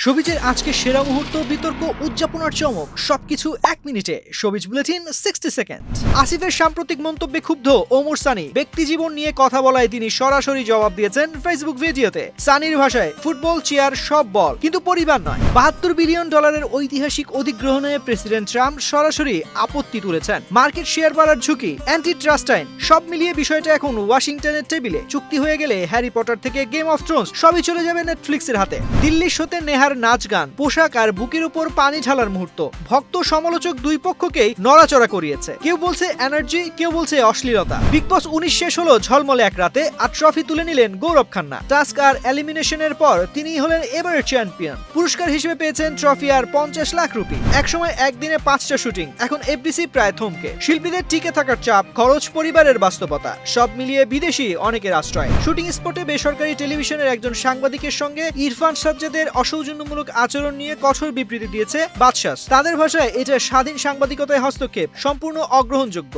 শোবিজের আজকে সেরা মুহূর্ত, বিতর্ক, উদযাপনার চমক, সবকিছু 1 মিনিটে। Showbiz bulletin 60 second. আসিফের সাম্প্রতিক মন্তব্যে ক্ষুব্ধ ওমর সানি। ব্যক্তিজীবন নিয়ে কথা বলায় তিনি সরাসরি জবাব দিয়েছেন ফেসবুক ভিডিওতে। সানির ভাষায়, ফুটবল, চেয়ার সব বল, কিন্তু পরিবার নয়। $72 বিলিয়ন ঐতিহাসিক অধিগ্রহণে প্রেসিডেন্ট ট্রাম্প সরাসরি আপত্তি তুলেছেন। মার্কেট শেয়ার বাড়ার ঝুঁকি, অ্যান্টি ট্রাস্ট আইন, সব মিলিয়ে বিষয়টা এখন ওয়াশিংটনের টেবিলে। চুক্তি হয়ে গেলে হ্যারি পটার থেকে গেম অফ থ্রোনস সবই চলে যাবে নেটফ্লিক্সের হাতে। দিল্লির শোতে নেহার নাচ গান, পোশাক আর বুকের উপর পানি ঢালার মুহূর্ত ভক্ত সমালোচক দুই পক্ষকেই নড়াচড়া করিয়েছে। কেউ বলছে এনার্জি, কেউ বলছে অশ্লীলতা। বিগ বস 19 শেষ হলো ঝলমলে এক রাতে, আর ট্রফি তুলে নিলেন গৌরব খান্না। টাস্ক আর এলিমিনেশনের পর তিনিই হলেন এবারের চ্যাম্পিয়ন। পুরস্কার হিসেবে পেয়েছেন ট্রফি আর 50 লাখ রুপি। একসময় একদিনে 5টা শুটিং, এখন এফডিসি প্রায় থমকে। শিল্পীদের টিকে থাকার চাপ, খরচ, পরিবারের বাস্তবতা, সব মিলিয়ে বিদেশি অনেকের আশ্রয়। শুটিং স্পটে বেসরকারি টেলিভিশনের একজন সাংবাদিকের সঙ্গে ইরফান সাজ্জাদের অসৌজন্যমূলক আচরণ নিয়ে কঠোর বিবৃতি দিয়েছে বাদশাহ। তাদের ভাষায় এটা স্বাধীন সাংবাদিকতায় হস্তক্ষেপ, সম্পূর্ণ অগ্রহণযোগ্য।